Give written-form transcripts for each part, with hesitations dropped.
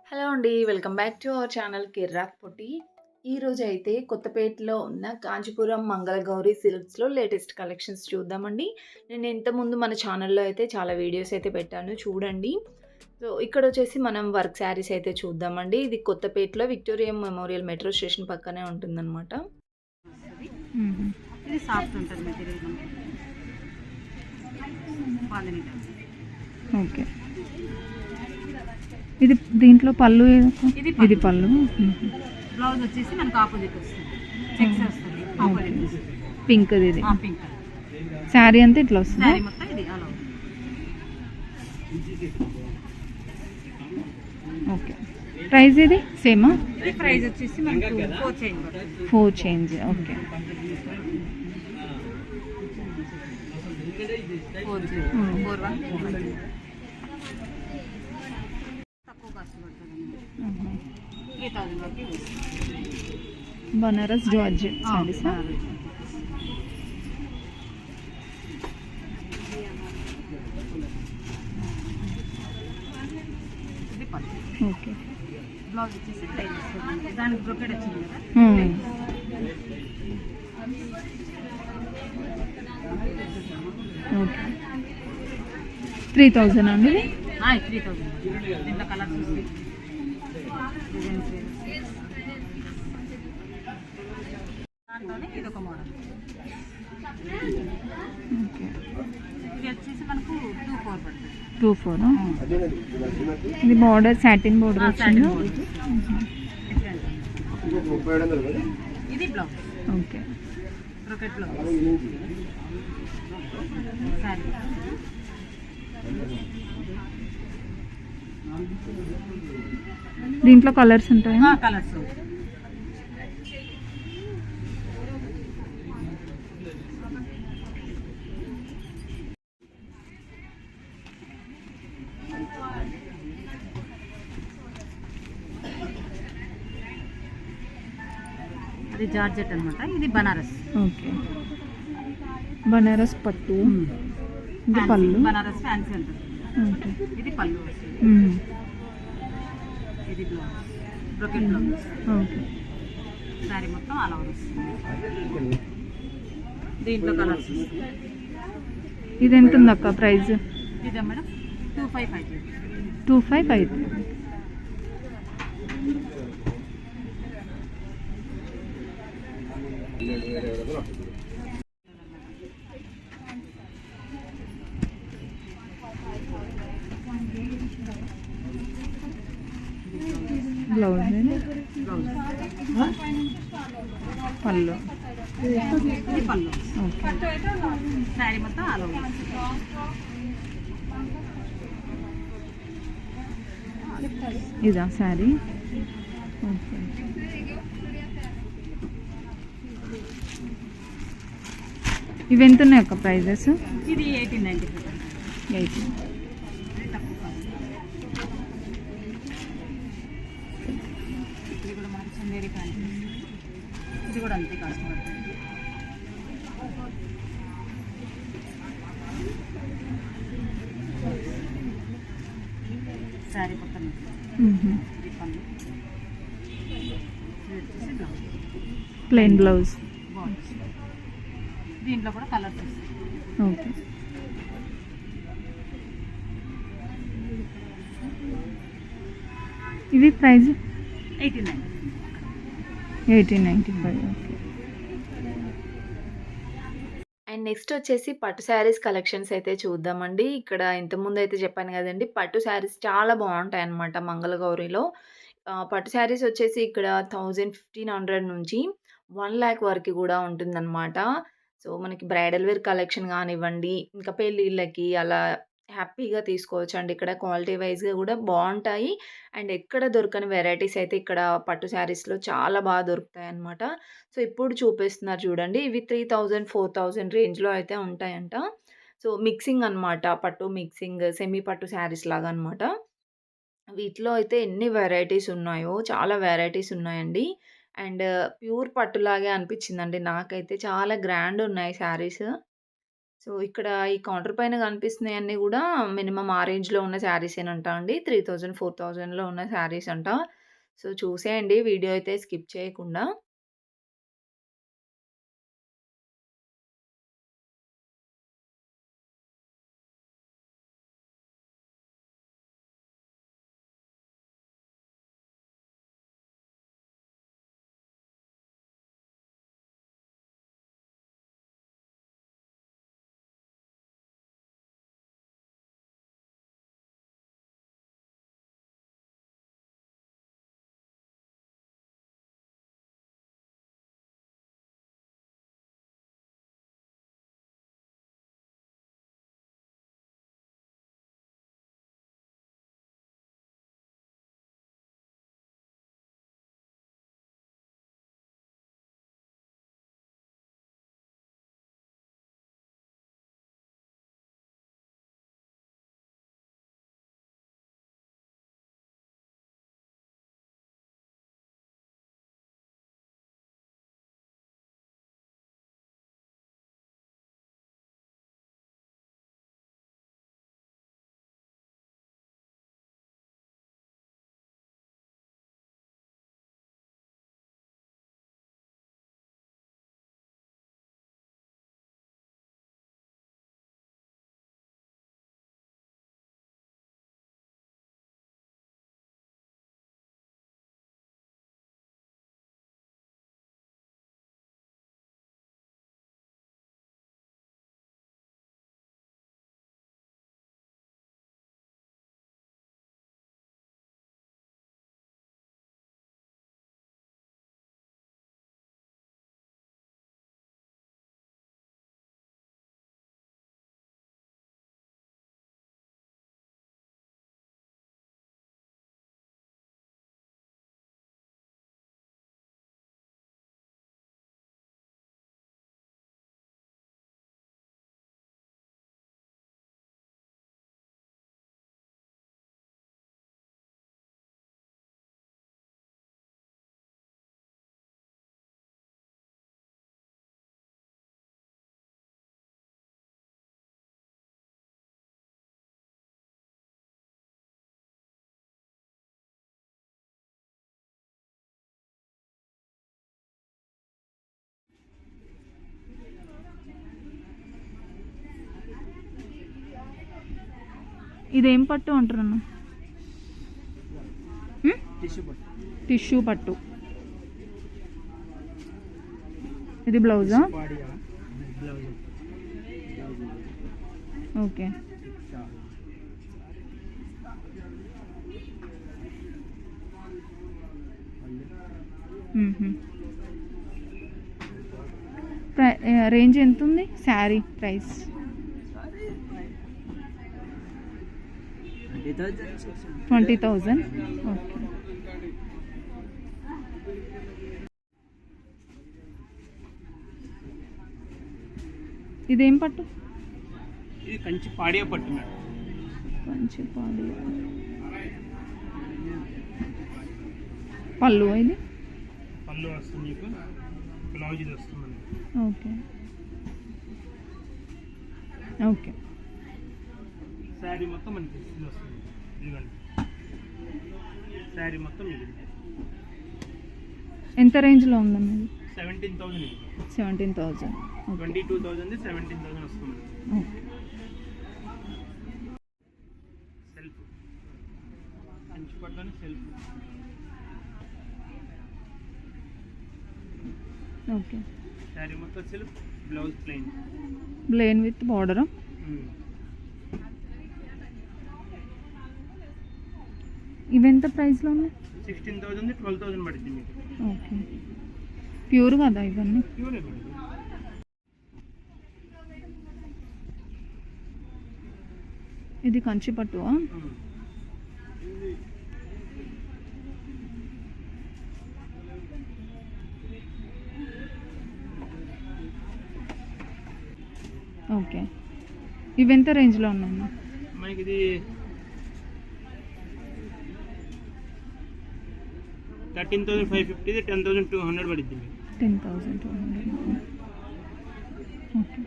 Hello అండి. Welcome back to our channel Kirrak Potti. ఈరోజైతే కొత్తపేటలో ఉన్న కాంచీపురం మంగళగౌరి సిల్క్స్‌లో లేటెస్ట్ కలెక్షన్స్ చూద్దామండి. నేను ఇంతకుముందు మన ఛానల్‌లో అయితే చాలా వీడియోస్ అయితే పెట్టాను చూడండి. సో, ఇక్కడొచ్చేసి మనం వర్క్ శారీస్ అయితే చూద్దామండి. ఇది కొత్తపేటలో విక్టోరియా మెమోరియల్ మెట్రో స్టేషన్ పక్కనే ఉంటుందనమాట. వస్తది. హుహు. ఇది సాఫ్ట్ ఉంటది మెటీరియల్ మనకి. బాందిని టైప్. ఓకే. ఇది దీంట్లో పళ్ళు ఇది ఇది పళ్ళు. పళ్ళు. హుహు. బ్లౌజ్ వచ్చేసి మనకు ఆపోజిట్ వస్తుంది. చెక్స్ వస్తుంది. ఆపోజిట్ వస్తుంది. పింక్‌ది ఇది. Pink colour. శారీ అంతా ఇట్లా వస్తుందా? శారీ మొత్తం ఇది అలా ఉంది. ఓకే. ప్రైస్ ఇది సేమా? ఇది ప్రైస్ వచ్చేసి మనకు 4 చేంజ్ పడుతుంది. 4 చేంజ్. ఓకే. 4 చేంజ్. 41 తక్కువ కాస్ట్ పడుతుందండి. ఆహా. 3000 వరకు బనారస్ జార్జెట్ శారీసా? ఇది పళ్ళు. ఓకే. బ్లౌజ్ వచ్చేసి ప్లెయిన్ వస్తుంది. దానికి బ్రొకెట్ వచ్చింది కదా. హ్మ్. ఓకే. 3000 అండి ఇది? 3000. దీంట్లో కలర్స్ వస్తాయి. డిజైన్స్ వేరు. దాంట్లోనే ఇది ఒక మోడల్. ఓకే. ఇది వచ్చేసి మనకు 24 పడుతుంది. 24 ఇది బార్డర్ సాటిన్ బార్డర్ వచ్చిందా? ఇది blouse. Okay. Brocade blouse. Sorry. దీంట్లో కలర్స్ ఉంటాయా? కలర్స్. అది జార్జెట్ అన్నమాట. ఇది బనారస్. ఓకే. బనారస్ పట్టు. ఇది పళ్ళు. బనారస్ ఫ్యాన్సీ ఉంటుంది. ఓకే. ఇది పళ్ళు వస్తుంది. హ్మ్. ఇది blouse. Brocade blouse. Okay. Sorry మొత్తం అలా వస్తుంది. దీంట్లో కలర్స్ వస్తుంది. ఇది ఎంత ఉంది అక్క ప్రైస్? ఇదా మేడం 2550. 2550. Blouse blouse. పళ్ళు. ఇది పళ్ళు. ఓకే. శారీ మొత్తం అలా వస్తుంది. ఇదా శారీ? ఓకే. ఇవి ఎంత ఉన్నాయి అక్క ప్రైజెస్? ఇది 1895. 80. తక్కువ కాదు. ఇది కూడా మనకి చందేరి ప్యాంట్. ఇది కూడా అంతే కాస్ట్ పడుతుంది. శారీ మొత్తం ఇది పళ్ళు. ఇది వచ్చేసి బ్లౌజ్. Plain blouse. బాగుంది. దీంట్లో కూడా కలర్స్ వస్తాయి. ఓకే. ఇవి ప్రైస్ 1895. ఓకే. అండ్ నెక్స్ట్ వచ్చేసి పట్టు శారీస్ కలెక్షన్స్ అయితే చూద్దామండి. ఇక్కడ ఇంతకుముందు అయితే చెప్పాను కదండి, పట్టు శారీస్ చాలా బాగుంటాయన్నమాట మంగళగౌరిలో. పట్టు శారీస్ వచ్చేసి ఇక్కడ 1500 నుంచి 1,00,000 వరకు కూడా ఉంటుందన్నమాట. సో, మనకి బ్రైడల్ వేర్ కలెక్షన్ కానివ్వండి, ఇంకా పెళ్ళిళ్ళకి అలా హ్యాపీగా తీసుకోవచ్చండి. ఇక్కడ క్వాలిటీ వైస్‌గా కూడా బావుంటాయి. అండ్ ఎక్కడ దొరకని వెరైటీస్ అయితే ఇక్కడ పట్టు శారీస్‌లో చాలా దొరుకుతాయన్నమాట. సో, ఇప్పుడు చూపిస్తున్నారు చూడండి. ఇవి 3000, 4000 రేంజ్‌లో అయితే ఉంటాయంట. సో, మిక్సింగ్ అన్నమాట. పట్టు మిక్సింగ్, సెమీ పట్టు శారీస్ లాగా అన్నమాట. వీటిలో అయితే ఎన్ని వెరైటీస్ ఉన్నాయో, చాలా వెరైటీస్ ఉన్నాయండి. అండ్ ప్యూర్ పట్టులాగే అనిపించిందండి నాకైతే. చాలా గ్రాండ్ ఉన్నాయి శారీస్. సో, ఇక్కడ ఈ కౌంటర్ పైన కనిపిస్తున్నాయన్నీ గూడా మినిమమ్ ఆ రేంజ్‌లో ఉన్న శారీసేనంట అండి. 3000, 4000లో ఉన్న శారీస్ అంట. సో, చూసేయండి వీడియో అయితే స్కిప్ చేయకుండా. ఇదేం పట్టు అంటారన్న? టిష్యూ పట్టు. టిష్యూ పట్టు. ఇది బ్లౌజా? బాడీయా? బ్లౌజ్. ఓకే. రేంజ్ ఎంత ఉంది శారీ ప్రైస్? 20,000. ఓకే. ఇదేం పట్టు? ఇది కంచి పాడియా పట్టు మేడం. కంచి పాడియా. పళ్ళు ఇది? పళ్ళు వస్తుంది మీకు, బ్లౌజ్ ఇది వస్తుందండి. Okay okay. శారీ మొత్తం మనకి ఇది వస్తుంది. ఇదిగోండి శారీ మొత్తం ఇది. ఎంత రేంజ్లో ఉందన్న ఇది? 17,000 ఇది. 17,000. 22,000 17,000 వస్తుంది. ఓకే. సెల్ఫ్ కంచి పట్టులోనే సెల్ఫ్. ఓకే. శారీ మొత్తం self, blouse plain. Plain with border. ఇవెంత ప్రైస్లో ఉన్నాయి? 16,000 12,000 పడుతుంది మీకు. ఓకే. ప్యూర్ కదా ఇవన్నీ? ప్యూరే మేడం. ఇది కంచి పట్టువా? ఓకే. ఇవెంత రేంజ్లో ఉన్నాయి? మనకి ఇది 13,550, 10,200 పడుతుంది. 10,200. ఓకే.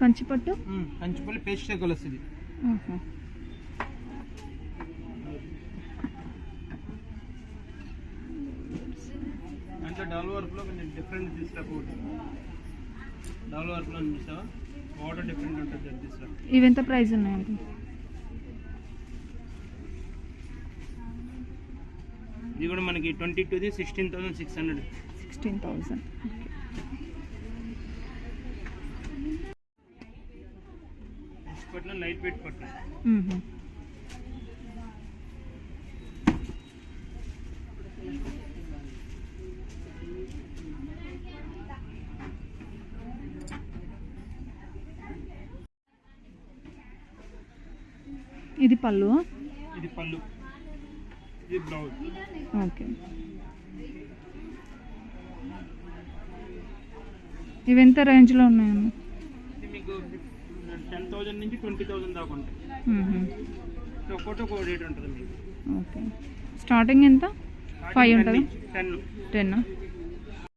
కంచిపట్టు కంచిపల్లి పేస్ట్ షేకులు వస్తుంది. ఆహా. అంటే డబుల్ వర్క్లో కొంచెం డిఫరెంట్ తీసుకురాకపోతే డబుల్ వర్క్లో చూసావా ఆర్డర్ డిఫరెంట్ ఉంటుంది తీసుకురా. ఇవి ఎంత ప్రైస్ ఉన్నాయండి? ఇది కూడా మనకి 22ది 16,600. 16,000. పట్ల లైట్ వెయిట్ పట్ల ఇది పళ్ళు, ఇది పళ్ళు, ఇది బ్లౌజ్. ఓకే. ఇవి ఎంత రేంజ్లో ఉన్నాయండి? ఇది మీకు 10,000 నుంచి 20,000 దాకా ఉంటాయి. ఒక్కొక్కటి ఒక్కో రేట్ ఉంటుంది మీకు. ఓకే. స్టార్టింగ్ ఎంత? 5 ఉంటుందా? 10. 10.